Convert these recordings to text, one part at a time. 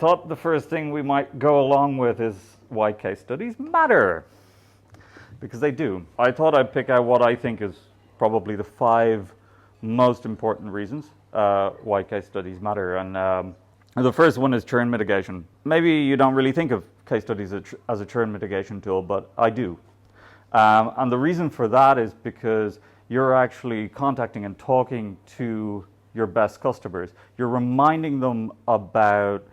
thought the first thing we might go along with is why case studies matter. Because they do. I thought I'd pick out what I think is probably the 5 most important reasons why case studies matter. And the first one is churn mitigation. Maybe you don't really think of case studies as a churn mitigation tool, but I do. And the reason for that is because you're actually contacting and talking to your best customers. You're reminding them about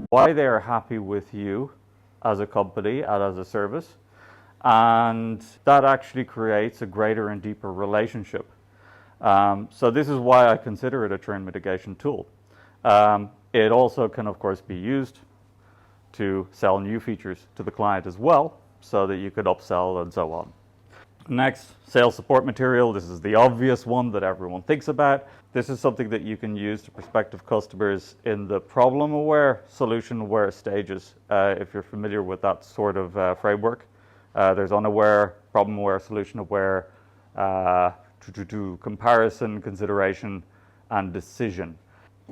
why they're happy with you as a company and as a service. And that actually creates a greater and deeper relationship. So this is why I consider it a churn mitigation tool. It also can, of course, be used to sell new features to the client as well, so that you could upsell and so on. Next, sales support material. This is the obvious one that everyone thinks about. This is something that you can use to prospective customers in the problem-aware, solution-aware stages, if you're familiar with that sort of framework. There's unaware, problem-aware, solution-aware, comparison, consideration, and decision.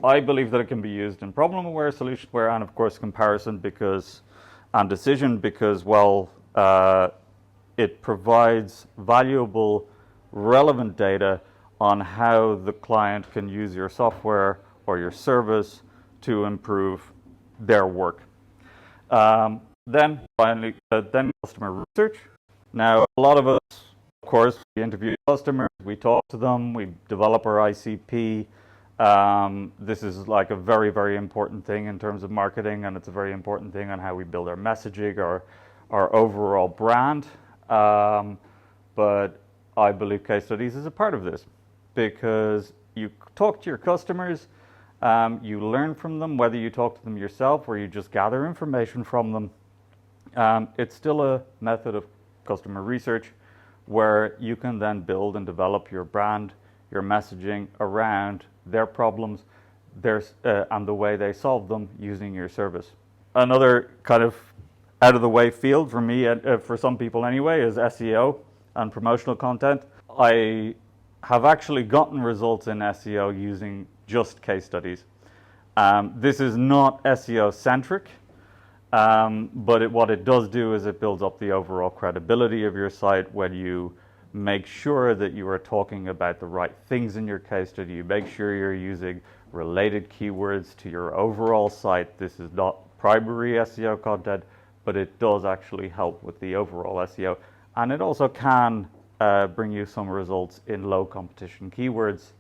I believe that it can be used in problem-aware, solution-aware, and of course comparison and decision because, well, it provides valuable, relevant data on how the client can use your software or your service to improve their work. Then finally, customer research. Now, a lot of us, of course, we interview customers, we talk to them, we develop our ICP. This is like a very, very important thing in terms of marketing, and it's a very important thing on how we build our messaging, our overall brand. But I believe case studies is a part of this because you talk to your customers, you learn from them, whether you talk to them yourself or you just gather information from them. It's still a method of customer research where you can then build and develop your brand, your messaging around their problems, and the way they solve them using your service. Another kind of out of the way field for me, for some people anyway, is SEO and promotional content. I have actually gotten results in SEO using just case studies. This is not SEO centric, but what it does do is it builds up the overall credibility of your site when you make sure that you are talking about the right things in your case study. You make sure you're using related keywords to your overall site. This is not primary SEO content, but it does actually help with the overall SEO. And it also can bring you some results in low competition keywords,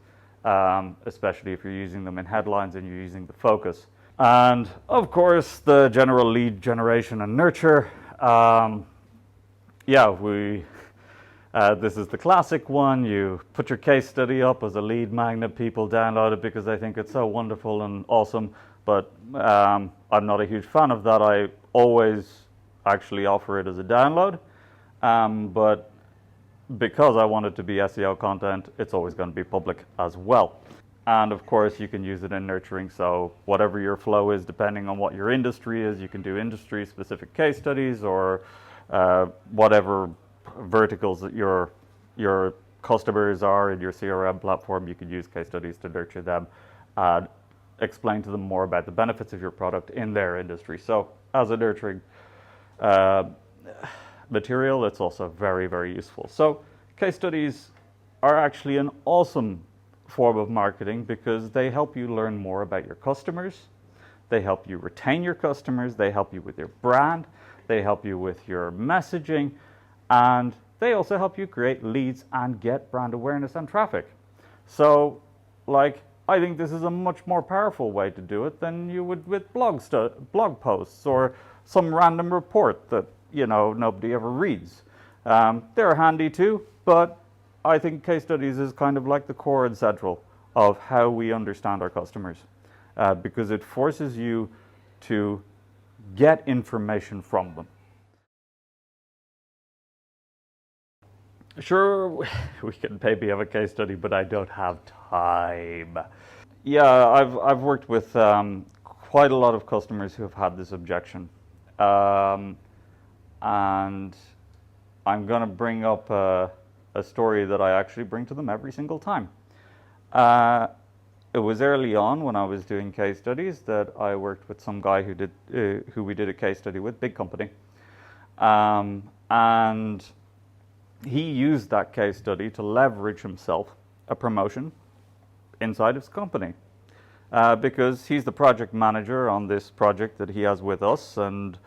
especially if you're using them in headlines and you're using the focus. And of course, the general lead generation and nurture. This is the classic one. You put your case study up as a lead magnet. People download it because they think it's so wonderful and awesome. But I'm not a huge fan of that. I always actually offer it as a download. But because I want it to be SEO content, it's always going to be public as well. And of course, you can use it in nurturing. So whatever your flow is, depending on what your industry is, you can do industry-specific case studies or whatever verticals that your customers are in your CRM platform. You can use case studies to nurture them and explain to them more about the benefits of your product in their industry. So as a nurturing material, it's also very, very useful. So case studies are actually an awesome form of marketing because they help you learn more about your customers. They help you retain your customers. They help you with your brand. They help you with your messaging. And they also help you create leads and get brand awareness and traffic. So, I think this is a much more powerful way to do it than you would with blog posts or some random report that, nobody ever reads. They're handy too, but I think case studies is kind of like the core and central of how we understand our customers because it forces you to get information from them. Sure, we can maybe have a case study, but I don't have time. Yeah, I've worked with quite a lot of customers who have had this objection. And I'm going to bring up a story that I actually bring to them every single time. it was early on when I was doing case studies that I worked with some guy who we did a case study with, big company. And he used that case study to leverage himself a promotion inside his company. Because he's the project manager on this project that he has with us, and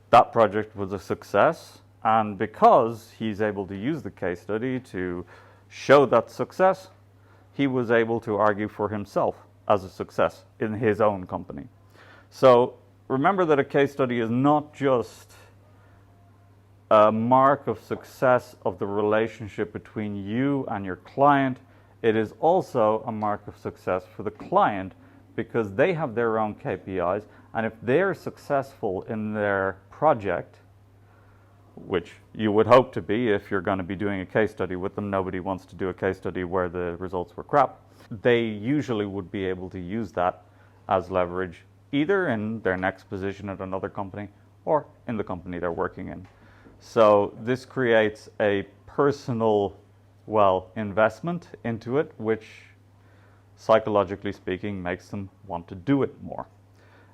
that project was a success. And because he's able to use the case study to show that success, he was able to argue for himself as a success in his own company. So remember that a case study is not just a mark of success of the relationship between you and your client. It is also a mark of success for the client because they have their own KPIs, and if they're successful in their project, which you would hope to be if you're going to be doing a case study with them. Nobody wants to do a case study where the results were crap. They usually would be able to use that as leverage either in their next position at another company or in the company they're working in. So this creates a personal, investment into it, which psychologically speaking makes them want to do it more.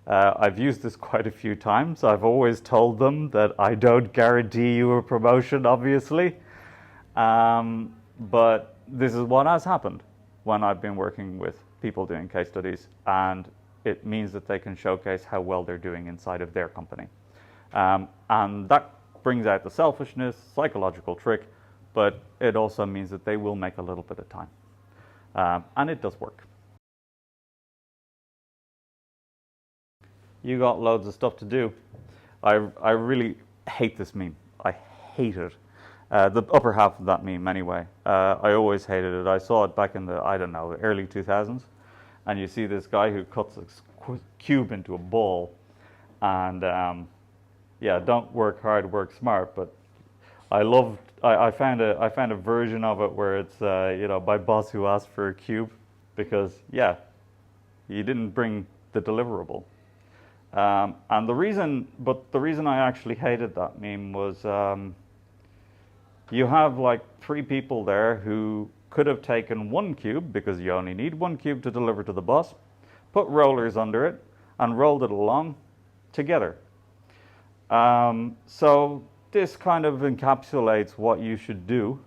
I've used this quite a few times. I've always told them that I don't guarantee you a promotion, obviously. But this is what has happened when I've been working with people doing case studies, and it means that they can showcase how well they're doing inside of their company. And that brings out the selfishness, psychological trick, but it also means that they will make a little bit of time. And it does work. You got loads of stuff to do. I really hate this meme. I hate it. The upper half of that meme anyway. I always hated it. I saw it back in the, early 2000s. And you see this guy who cuts a cube into a ball. And don't work hard, work smart. But I found a version of it where it's, my boss who asked for a cube. Because, he didn't bring the deliverable. And the reason I actually hated that meme was you have like 3 people there who could have taken 1 cube, because you only need 1 cube to deliver to the boss, put rollers under it, and rolled it along together. So this kind of encapsulates what you should do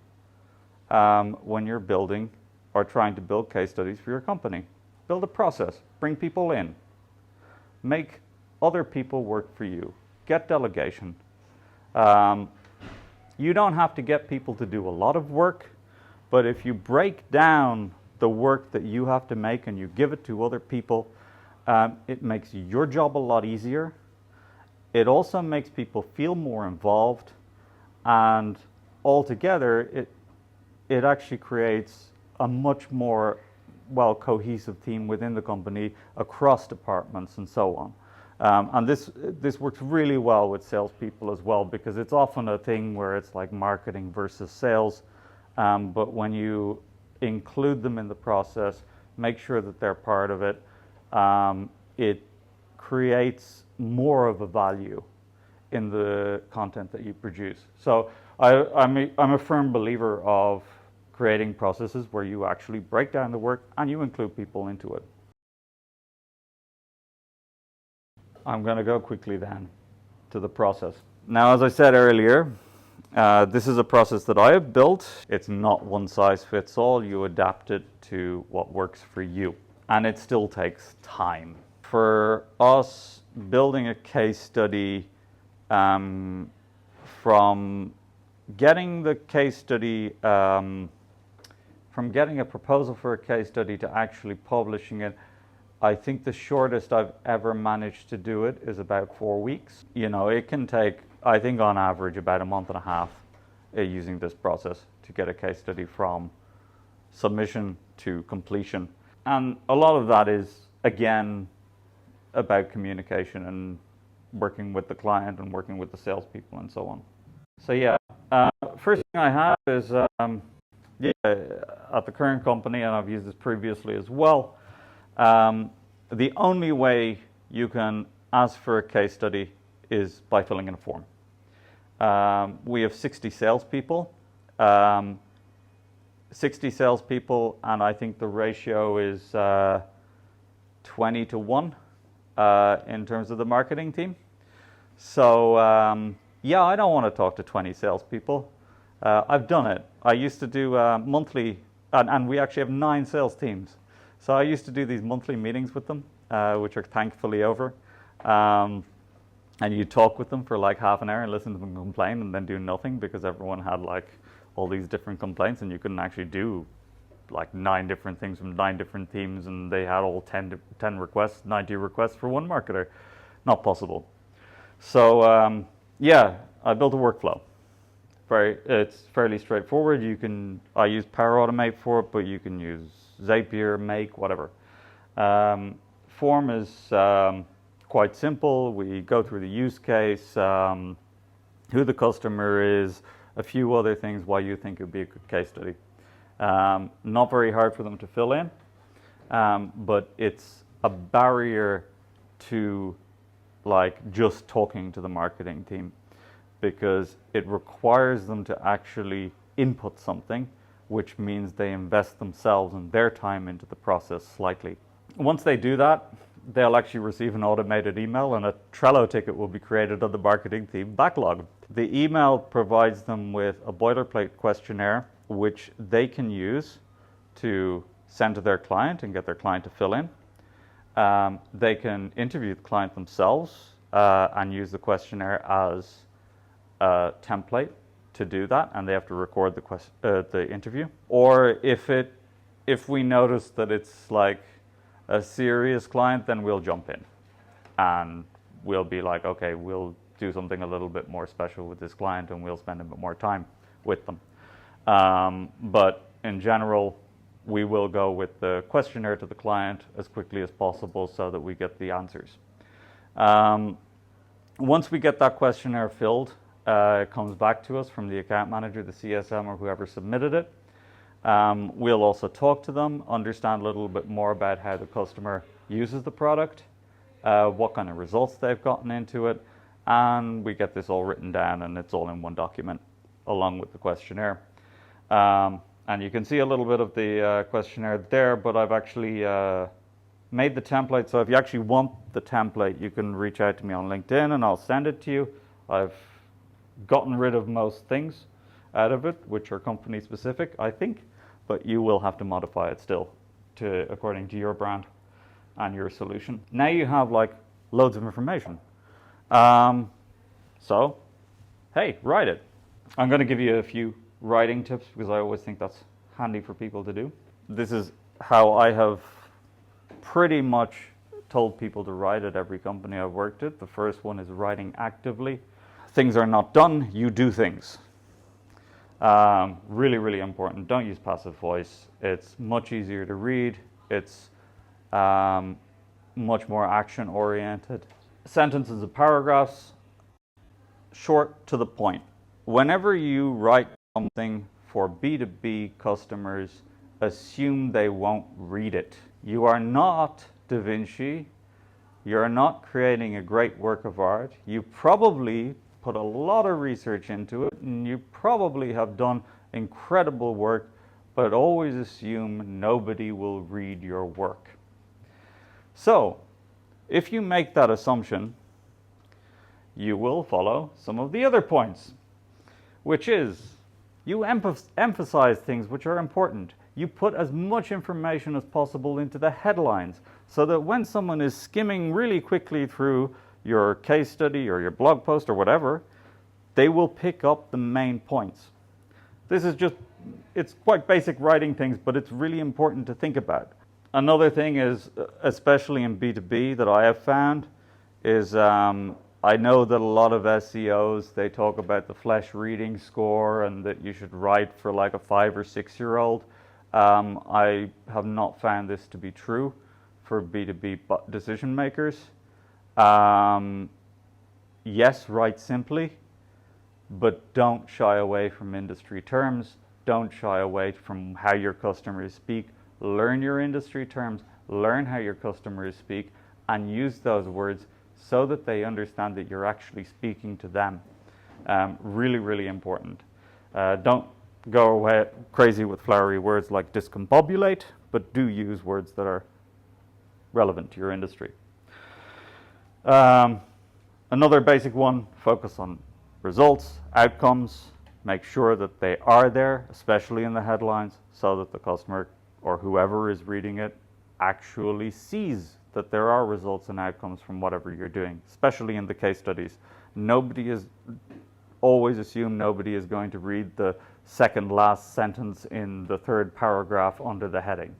when you're building or trying to build case studies for your company. Build a process, bring people in, make other people work for you. Get delegation. You don't have to get people to do a lot of work, but if you break down the work that you have to make and you give it to other people, it makes your job a lot easier. It also makes people feel more involved, and altogether it actually creates a much more cohesive team within the company across departments and so on. And this works really well with salespeople as well, because it's often a thing where it's like marketing versus sales. But when you include them in the process, make sure that they're part of it, it creates more of a value in the content that you produce. So I'm a firm believer of creating processes where you actually break down the work and you include people into it. I'm going to go quickly then to the process. Now, as I said earlier, this is a process that I have built. It's not one size fits all. You adapt it to what works for you. And it still takes time. For us, building a case study, from getting the case study, from getting a proposal for a case study to actually publishing it, I think the shortest I've ever managed to do it is about 4 weeks. It can take, I think on average, about 1.5 months using this process to get a case study from submission to completion. And a lot of that is, again, about communication and working with the client and working with the salespeople and so on. So first thing I have is, at the current company, and I've used this previously as well, the only way you can ask for a case study is by filling in a form. We have 60 salespeople. 60 salespeople, and I think the ratio is 20 to 1 in terms of the marketing team. So yeah, I don't want to talk to 20 salespeople. I've done it. I used to do monthly, and we actually have 9 sales teams. So I used to do these monthly meetings with them, which are thankfully over. And you talk with them for like half an hour and listen to them complain and then do nothing because everyone had like all these different complaints and you couldn't actually do like 9 different things from 9 different teams and they had all 10 requests, 90 requests for one marketer. Not possible. So yeah, I built a workflow. It's fairly straightforward. I use Power Automate for it, but you can use Zapier, Make, whatever. Form is quite simple. We go through the use case, who the customer is, a few other things why you think it would be a good case study. Not very hard for them to fill in, but it's a barrier to like just talking to the marketing team because it requires them to actually input something, which means they invest themselves and their time into the process slightly. Once they do that, they'll actually receive an automated email and a Trello ticket will be created on the marketing team backlog. The email provides them with a boilerplate questionnaire which they can use to send to their client and get their client to fill in. They can interview the client themselves and use the questionnaire as a template to do that, and they have to record the interview. Or if we notice that it's like a serious client, then we'll jump in and we'll be like, okay, we'll do something a little bit more special with this client and we'll spend a bit more time with them. But in general, we will go with the questionnaire to the client as quickly as possible so that we get the answers. Once we get that questionnaire filled, it comes back to us from the account manager, the CSM, or whoever submitted it. We'll also talk to them, understand a little bit more about how the customer uses the product, what kind of results they've gotten into it, and we get this all written down and it's all in one document along with the questionnaire. And you can see a little bit of the questionnaire there, but I've actually made the template. So if you actually want the template, you can reach out to me on LinkedIn and I'll send it to you. I've gotten rid of most things out of it, which are company specific, I think, but you will have to modify it still according to your brand and your solution. Now you have like loads of information. So, hey, write it. I'm going to give you a few writing tips because I always think that's handy for people to do. This is how I have pretty much told people to write at every company I've worked at. The first one is writing actively. Things are not done, you do things. Really, really important. Don't use passive voice. It's much easier to read. It's much more action oriented. Sentences and paragraphs, short to the point. Whenever you write something for B2B customers, assume they won't read it. You are not Da Vinci. You're not creating a great work of art. You probably put a lot of research into it, and you probably have done incredible work, but always assume nobody will read your work. So, if you make that assumption, you will follow some of the other points, which is you emphasize things which are important. You put as much information as possible into the headlines so that when someone is skimming really quickly through your case study or your blog post or whatever, they will pick up the main points. This is it's quite basic writing things, but it's really important to think about. Another thing is, especially in B2B that I have found, is I know that a lot of SEOs, they talk about the flesh reading score and that you should write for like a 5 or 6 year old. I have not found this to be true for B2B decision makers. Yes, write simply, but don't shy away from industry terms. Don't shy away from how your customers speak. Learn your industry terms, learn how your customers speak, and use those words so that they understand that you're actually speaking to them. Really, really important. Don't go away crazy with flowery words like discombobulate, but do use words that are relevant to your industry. Another basic one, focus on results, outcomes, make sure that they are there, especially in the headlines, so that the customer or whoever is reading it actually sees that there are results and outcomes from whatever you're doing, especially in the case studies. Always assume nobody is going to read the second last sentence in the third paragraph under the heading.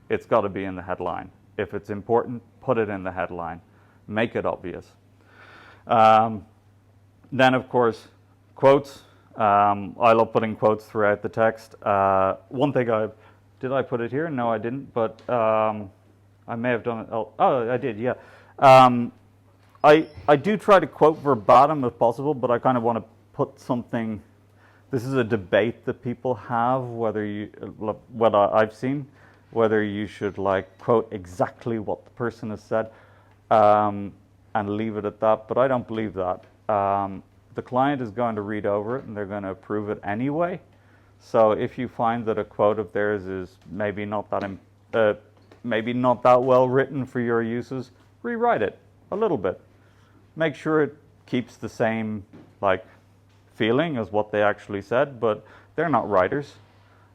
It's got to be in the headline. If it's important, put it in the headline. Make it obvious. Then, of course, quotes. I love putting quotes throughout the text. One thing did I put it here? No, I didn't, but I may have done it. Oh, I did, yeah. I do try to quote verbatim if possible, but I kind of want to put something. This is a debate that people have, what I've seen, whether you should quote exactly what the person has said and leave it at that. But I don't believe that. The client is going to read over it and they're going to approve it anyway. So if you find that a quote of theirs is maybe not that well written for your uses, rewrite it a little bit. Make sure it keeps the same feeling as what they actually said, but they're not writers.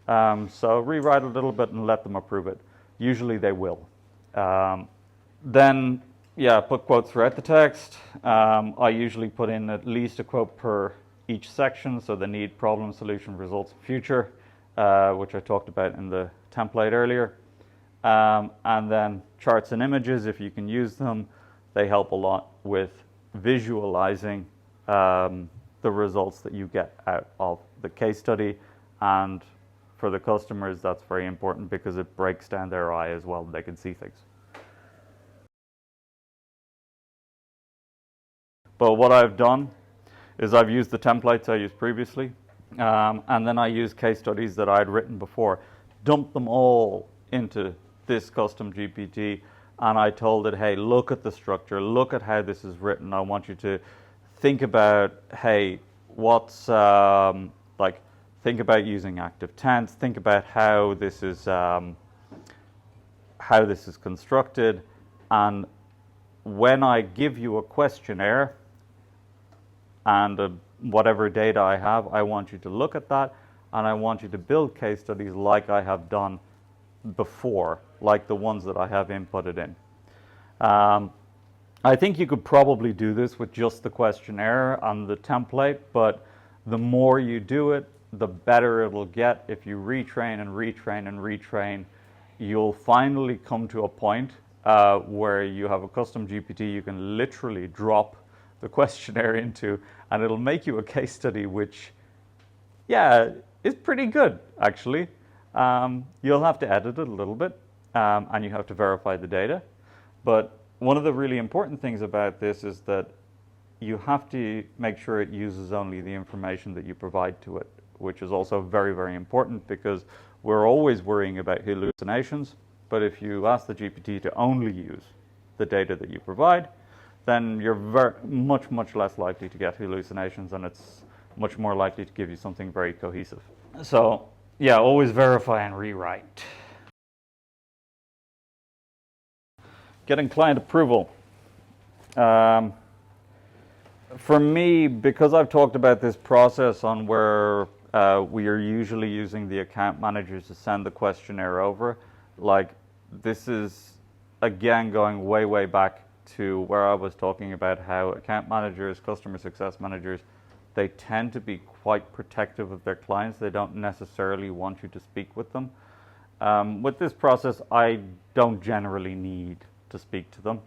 So rewrite a little bit and let them approve it. Usually they will. Then, put quotes throughout the text. I usually put in at least a quote per each section, so the need, problem, solution, results, future, which I talked about in the template earlier. And then charts and images, if you can use them, they help a lot with visualizing the results that you get out of the case study. And for the customers, that's very important because it breaks down their eye as well. They can see things. But what I've done is I've used the templates I used previously, and then I used case studies that I'd written before, dumped them all into this custom GPT, and I told it, hey, look at the structure, look at how this is written. I want you to think about, hey, think about using active tense, think about how this is constructed, and when I give you a questionnaire and whatever data I have, I want you to look at that, and I want you to build case studies like I have done before, like the ones that I have inputted in. I think you could probably do this with just the questionnaire and the template, but the more you do it, the better it will get. If you retrain and retrain and retrain, you'll finally come to a point where you have a custom GPT you can literally drop the questionnaire into, and it'll make you a case study which, is pretty good, actually. You'll have to edit it a little bit, and you have to verify the data. But one of the really important things about this is that you have to make sure it uses only the information that you provide to it, which is also very, very important because we're always worrying about hallucinations. But if you ask the GPT to only use the data that you provide, then you're much, much less likely to get hallucinations, and it's much more likely to give you something very cohesive. So, always verify and rewrite. Getting client approval. For me, because I've talked about this process on where we are usually using the account managers to send the questionnaire over, this is, again, going way, way back to where I was talking about how account managers, customer success managers, they tend to be quite protective of their clients. They don't necessarily want you to speak with them. With this process, I don't generally need to speak to them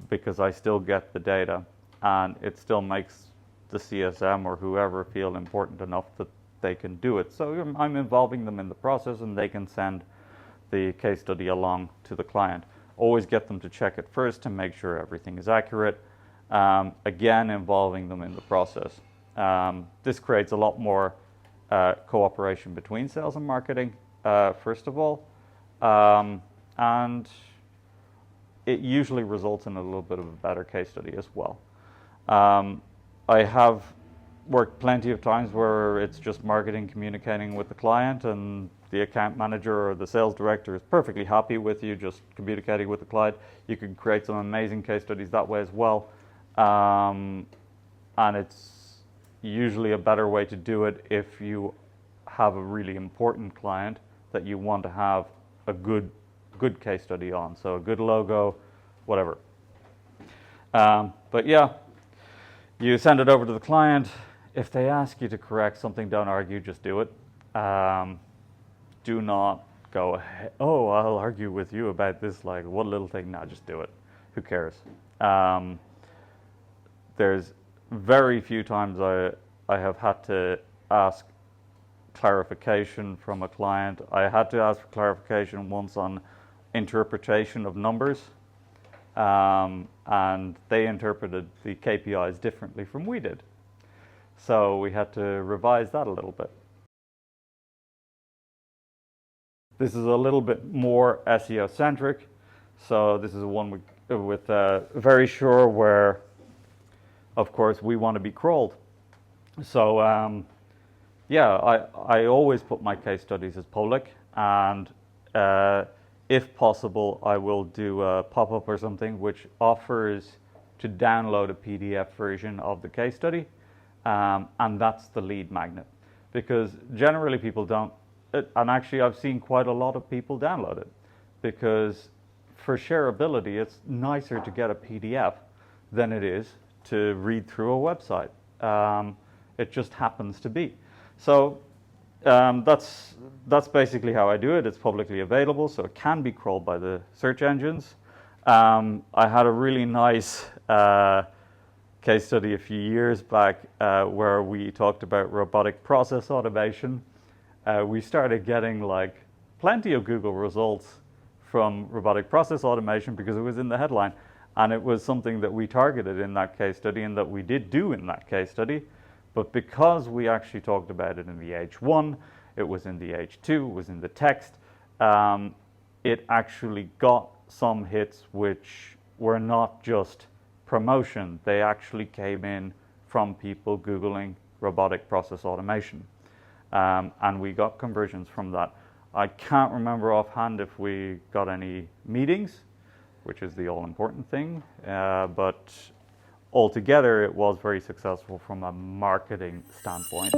because I still get the data, and it still makes the CSM or whoever feel important enough that they can do it. So I'm involving them in the process, and they can send the case study along to the client. Always get them to check it first to make sure everything is accurate. Again, involving them in the process. This creates a lot more cooperation between sales and marketing, first of all, and it usually results in a little bit of a better case study as well. I have worked plenty of times where it's just marketing communicating with the client, and the account manager or the sales director is perfectly happy with you just communicating with the client. You can create some amazing case studies that way as well. And it's usually a better way to do it if you have a really important client that you want to have a good case study on. So a good logo, whatever. But yeah, you send it over to the client. If they ask you to correct something, don't argue, just do it. Do not go, oh, I'll argue with you about this, like, what little thing. No, just do it. Who cares? There's very few times I have had to ask clarification from a client. I had to ask for clarification once on interpretation of numbers, and they interpreted the KPIs differently from we did. So we had to revise that a little bit. This is a little bit more SEO centric. So this is one with very sure where, of course, we want to be crawled. So yeah, I always put my case studies as public, and if possible, I will do a pop-up or something which offers to download a PDF version of the case study, and that's the lead magnet. Because generally people don't, and actually I've seen quite a lot of people download it, because for shareability it's nicer to get a PDF than it is to read through a website. It just happens to be. So that's basically how I do it. It's publicly available, so it can be crawled by the search engines. I had a really nice case study a few years back where we talked about robotic process automation. We started getting like plenty of Google results from robotic process automation because it was in the headline, and it was something that we targeted in that case study and that we did do in that case study. But because we actually talked about it in the H1, it was in the H2, it was in the text, it actually got some hits which were not just promotion. They actually came in from people Googling robotic process automation. And we got conversions from that. I can't remember offhand if we got any meetings, which is the all-important thing, but altogether it was very successful from a marketing standpoint.